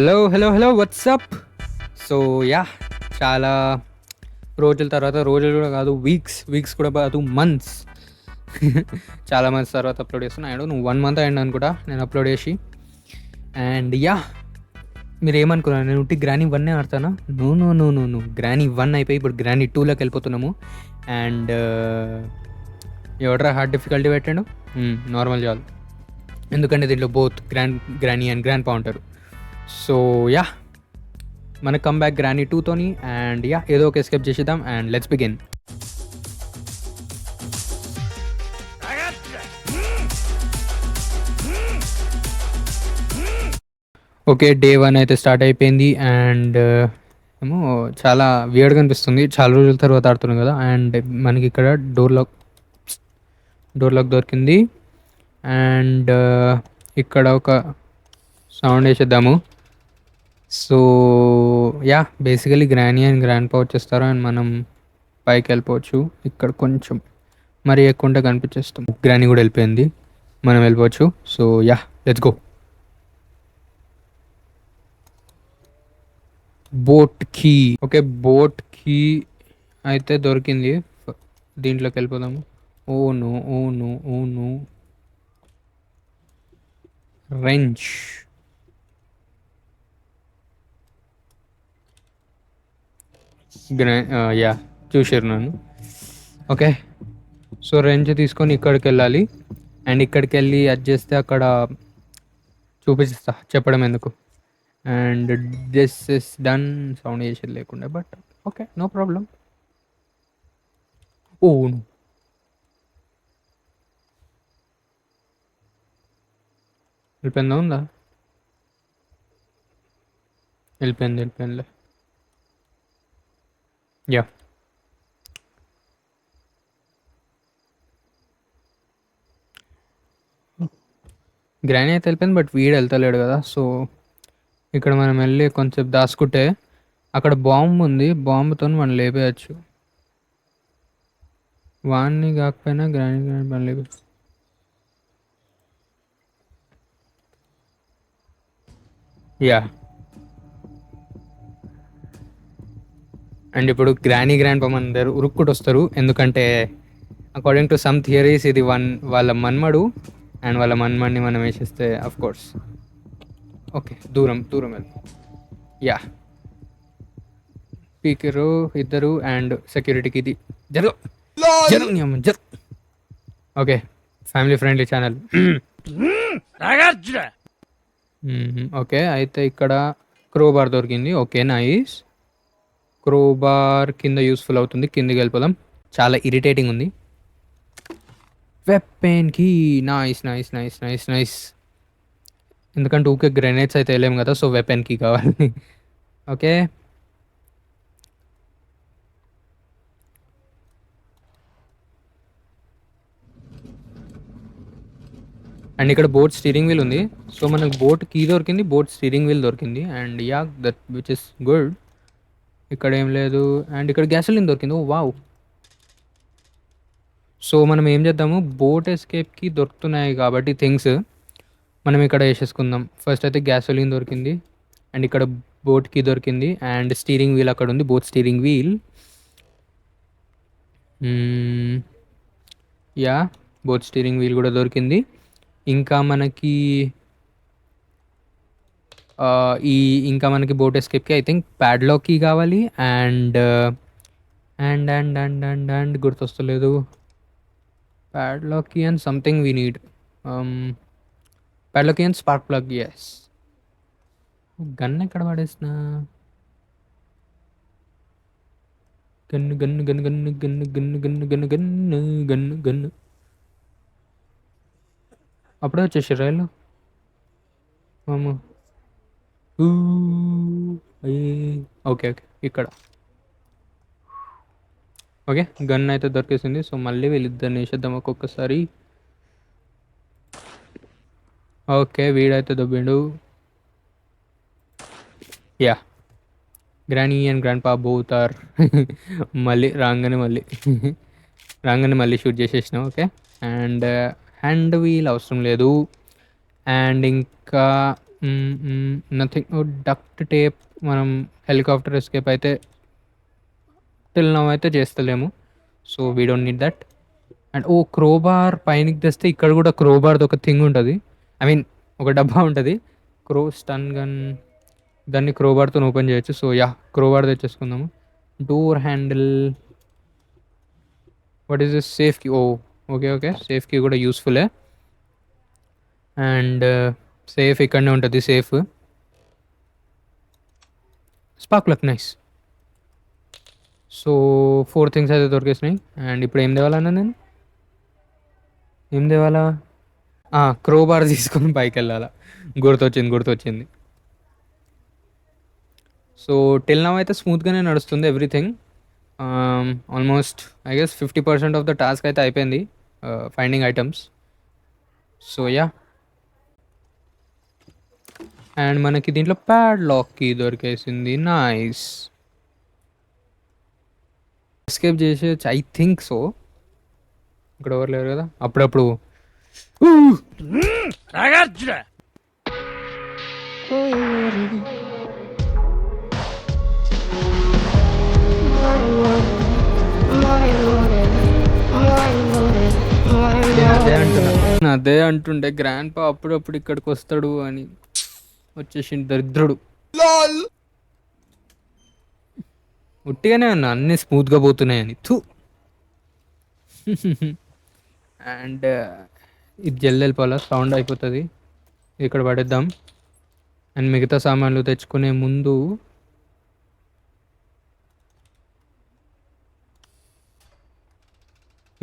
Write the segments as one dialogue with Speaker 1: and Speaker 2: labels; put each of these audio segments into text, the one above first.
Speaker 1: Hello hello hello WhatsApp. So yeah చాలా రోజుల తర్వాత, రోజులు కూడా కాదు, వీక్స్ వీక్స్ కూడా కాదు, మంత్స్ చాలా మంత్స్ తర్వాత అప్లోడ్ చేస్తున్నా. నువ్వు 1 మంత్ అయింది అనుకుంటా నేను అప్లోడ్ చేసి. అండ్ యా, మీరు ఏమనుకున్నారు, నేను ఉట్టి గ్రానీ 1 ఆడతానా? No no no no no, granny 1 అయిపోయి ఇప్పుడు గ్రానీ 2లోకి వెళ్ళిపోతున్నాము. అండ్ ఎవడరా హార్డ్ డిఫికల్టీ పెట్టాడు? నార్మల్ చాలు, ఎందుకంటే దీంట్లో both granny and grandpa ఉంటారు. సో యా, మన కమ్ బ్యాక్ గ్రానీ 2తోని. అండ్ యా, ఏదో ఒక ఎస్కేప్ చేసేద్దాం and let's begin. Okay, day 1 అయితే స్టార్ట్ అయిపోయింది. అండ్ ఏమో చాలా వియర్డ్గా అనిపిస్తుంది, చాలా రోజుల తర్వాత ఆడుతున్నాం కదా. అండ్ మనకి ఇక్కడ డోర్ లాక్ దొరికింది. అండ్ ఇక్కడ ఒక సౌండ్ వేసేద్దాము. So yeah, basically granny and grandpa వచ్చేస్తారు అండ్ మనం పైకి వెళ్ళిపోవచ్చు. ఇక్కడ కొంచెం మరీ ఎక్కువ ఉంటే కనిపించేస్తాం. గ్రానీ కూడా వెళ్ళిపోయింది, మనం వెళ్ళిపోవచ్చు. So yeah, let's go. Boat key. Okay, boat key అయితే దొరికింది. దీంట్లోకి వెళ్ళిపోదాము. Oh no oh no oh no, wrench. Yeah, చూసారు నన్ను. ఓకే, సో రెంచ్ తీసుకొని ఇక్కడికి వెళ్ళాలి. అండ్ ఇక్కడికి వెళ్ళి అది చేస్తే అక్కడ చూపిస్తా, చెప్పడం ఎందుకు. And this is done, sound చేసేది లేకుండా, బట్ ఓకే, నో ప్రాబ్లం. ఓ వెళ్ళిపోయిందా? ఉందా? వెళ్ళిపోయిందిలే. యా, గ్రానీ అయితే వెళ్ళిపోయింది, బట్ వీడు వెళ్తలేడు కదా. సో ఇక్కడ మనం వెళ్ళి కొంచెం దాచుకుంటే అక్కడ బాంబు ఉంది, బాంబుతో మనం లేపేయచ్చు. వాడిని కాకపోయినా గ్రానీ మనం లేపేయచ్చు. యా, అండ్ ఇప్పుడు గ్రాండ్ పా అందరు ఉరుక్కుంటూ వస్తారు, ఎందుకంటే అకార్డింగ్ టు సమ్ థియరీస్ ఇది వాళ్ళ మన్మడు. అండ్ వాళ్ళ మన్మడిని మనం వేసేస్తే అఫ్ కోర్స్. ఓకే, దూరం వెళ్ళి. యా, స్పీకరు ఇద్దరు అండ్ సెక్యూరిటీకి ఇది జరు జరు. Okay, family friendly channel. Okay, అయితే ఇక్కడ క్రోబార్ దొరికింది. Okay, nice. క్రోబార్ కింద యూస్ఫుల్ అవుతుంది, కిందకి వెళ్ళిపోదాం. చాలా ఇరిటేటింగ్ ఉంది. వెపెన్ కి, nice nice nice nice nice. ఎందుకంటే ఊకే గ్రెనేడ్స్ అయితే వెళ్ళాము కదా, సో వెపెన్ కి కావాలి. ఓకే, అండ్ ఇక్కడ బోట్ స్టీరింగ్ వీల్ ఉంది. సో మనకు బోట్ కీ దొరికింది, బోట్ స్టీరింగ్ వీల్ దొరికింది. And yeah, that which is good. ఇక్కడ ఏం లేదు. అండ్ ఇక్కడ గ్యాసోలిన్ దొరికింది. ఓ వావ్. సో మనం ఏం చేద్దాము, బోట్ ఎస్కేప్కి దొరుకుతున్నాయి కాబట్టి థింగ్స్ మనం ఇక్కడ వేసేసుకుందాం. ఫస్ట్ అయితే గ్యాసోలిన్ దొరికింది. అండ్ ఇక్కడ బోట్కి దొరికింది. అండ్ స్టీరింగ్ వీల్ అక్కడ ఉంది, boat steering wheel. Yeah, boat steering wheel కూడా దొరికింది. ఇంకా మనకి ఇంకా మనకి బోట్ ఎస్కేప్కి ఐ థింక్ ప్యాడ్లాక్కి కావాలి. And and and and and and గుర్తొస్తలేదు. ప్యాడ్లాక్కి అండ్ సంథింగ్ వీ నీడ్. ప్యాడ్లాక్కి and spark plug. Yes. Gun ఎక్కడ పడేసిన? Gun gun gun gun gun gun gun gun gun gun gun. అప్పుడే వచ్చేసారు రైలు. మాము. ఓకే ఓకే, ఇక్కడ. ఓకే, గన్ అయితే దొరికేసింది. సో మళ్ళీ వీళ్ళిద్దరిని వేసేద్దాం ఒక్కొక్కసారి. ఓకే, వీడైతే దొబ్బిండు. Yeah, granny and grandpa both are మళ్ళీ రాగానే మళ్ళీ షూట్ చేసేసినాం. ఓకే, అండ్ హ్యాండ్ వీల్ అవసరం లేదు. అండ్ ఇంకా నథింగ్. డక్ట్ టేప్ మనం హెలికాప్టర్ ఎస్కేప్ అయితే టిల్ నౌ అయితే చేస్తలేము. So we don't need that. And crowbar పైనకి తెస్తే ఇక్కడ కూడా క్రోబార్ది ఒక థింగ్ ఉంటుంది. ఐ మీన్ ఒక డబ్బా ఉంటుంది. స్టన్ గన్, దాన్ని క్రోబార్తో ఓపెన్ చేయొచ్చు. సో యా, క్రోబార్ తెచ్చేసుకుందాము. Door handle, what is this? Safe key. Okay, safe key కూడా యూస్ఫుల్లే. అండ్ సేఫ్ ఇక్కడనే ఉంటుంది. Safe spark plug, nice. So 4 things అయితే దొరికేసినాయి. అండ్ ఇప్పుడు ఏం తేవాలన్నా నేను? ఏం తేవాలా? క్రోబార్ తీసుకొని పైకి వెళ్ళాలా? గుర్తొచ్చింది. సో టిల్ నౌ అయితే స్మూత్గానే నడుస్తుంది everything. Almost I guess 50% of the task అయితే అయిపోయింది, finding items. So yeah, and మనకి దీంట్లో ప్యాడ్ లాక్ కీ దొరికేసింది. నైస్. ఎస్కేప్ చేసేయచ్చు, ఐ థింక్ సో. ఇక్కడ ఎవరు లేరు కదా. అప్పుడప్పుడు అదే అంటుండే గ్రాండ్ పా అప్పుడప్పుడు ఇక్కడికి వస్తాడు అని. వచ్చేసి దరిద్రుడు. ఉట్టిగానే అన్నా అన్నీ స్మూత్గా పోతున్నాయని. థూ. అండ్ ఇది వెళ్ళిపోవాలా, సౌండ్ అయిపోతుంది. ఇక్కడ పడేద్దాం. అండ్ మిగతా సామాన్లు తెచ్చుకునే ముందు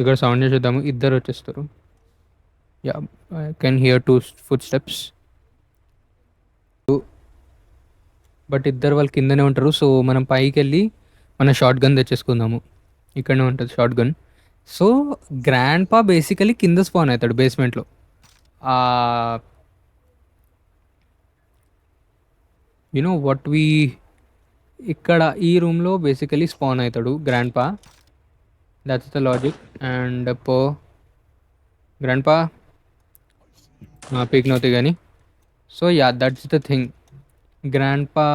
Speaker 1: ఇక్కడ సౌండ్ చేసేద్దాము. ఇద్దరు వచ్చేస్తారు. Yeah, I can hear 2 foot steps. But ఇద్దరు వాళ్ళు కిందనే ఉంటారు. సో మనం పైకి వెళ్ళి మన షార్ట్ గన్ తెచ్చేసుకుందాము. ఇక్కడనే ఉంటుంది short gun. So grandpa basically కింద స్పాన్ అవుతాడు బేస్మెంట్లో. యునో వాట్ వీ, ఇక్కడ ఈ రూమ్లో బేసికలీ స్పాన్ అవుతాడు grandpa. That's the logic. And grandpa పీక్ నవుతాయి కానీ. So yeah, that's the thing. Grandpa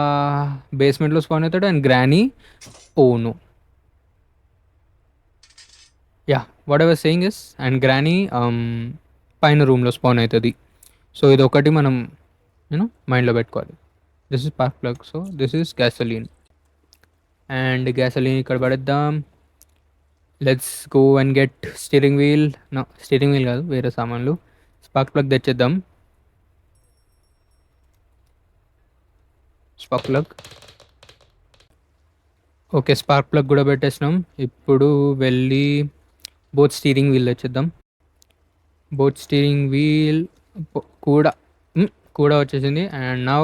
Speaker 1: బేస్మెంట్లో స్పాన్ అవుతాడు and granny no. Yeah, whatever saying is, and granny పైన రూమ్లో స్పాన్ అవుతుంది. సో ఇది ఒకటి మనం మైండ్లో పెట్టుకోవాలి. This is spark plug. So this is gasoline. And gasoline ఇక్కడ పడేద్దాం. Let's go and get steering wheel. Steering wheel కాదు, వేరే సామాన్లు. స్పార్క్ ప్లగ్ తెచ్చేద్దాం. Spark plug. Okay, spark plug కూడా పెట్టేసినాం. ఇప్పుడు వెళ్ళి బోత్ స్టీరింగ్ వీల్ తెచ్చేద్దాం. బోత్ స్టీరింగ్ వీల్ కూడా వచ్చేసింది. అండ్ నౌ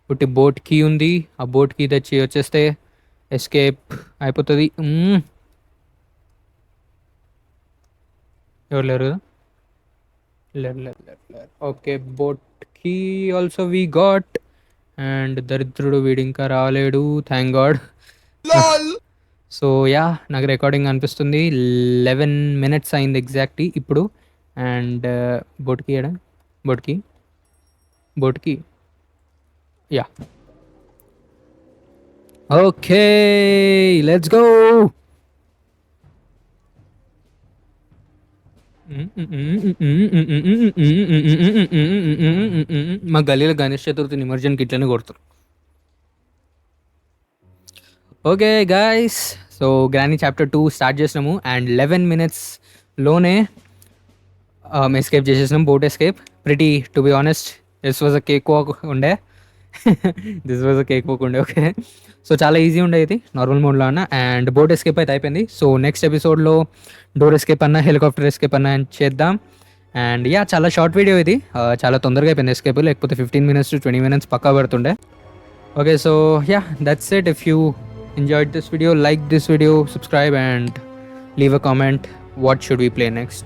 Speaker 1: ఒకటి బోట్ కీ ఉంది. ఆ బోట్ కీ తెచ్చి వచ్చేస్తే ఎస్కేప్ అయిపోతుంది. ఎవరు లేరు కదా? లేరు. Okay, boat key also we got. And దరిద్రుడు వీడు ఇంకా రాలేడు, థ్యాంక్ గాడ్. సో యా, నాకు రికార్డింగ్ అనిపిస్తుంది 11 minutes అయింది ఎగ్జాక్ట్లీ ఇప్పుడు. అండ్ బోట్కి యా. Okay, let's go. మా గల్లీలో గణేష్ చతుర్థి నిమజ్జనకి ఇట్లనే కొడతారు. Okay guys, so granny chapter 2 start చేసినాము. అండ్ 11 minutesలోనే ఎస్కేప్ చేసేసినాం. Boat escape pretty, to be honest. This was a cake walk ఉండే. ఓకే. సో చాలా ఈజీ ఉండే ఇది నార్మల్ మోడ్లో అన్న. అండ్ బోట్ ఎస్కేప్ అయితే అయిపోయింది. సో నెక్స్ట్ ఎపిసోడ్లో డోర్ ఎస్కేప్ అన్నా, హెలికాప్టర్ ఎస్కేప్ అన్నా చేద్దాం. అండ్ యా, చాలా షార్ట్ వీడియో ఇది. చాలా తొందరగా అయిపోయింది ఎస్కేప్, లేకపోతే 15 minutes to 20 minutes పక్కా పడుతుండే. Okay, so yeah, that's it. If you enjoyed this video, like this video, subscribe and leave a comment. What should we play next?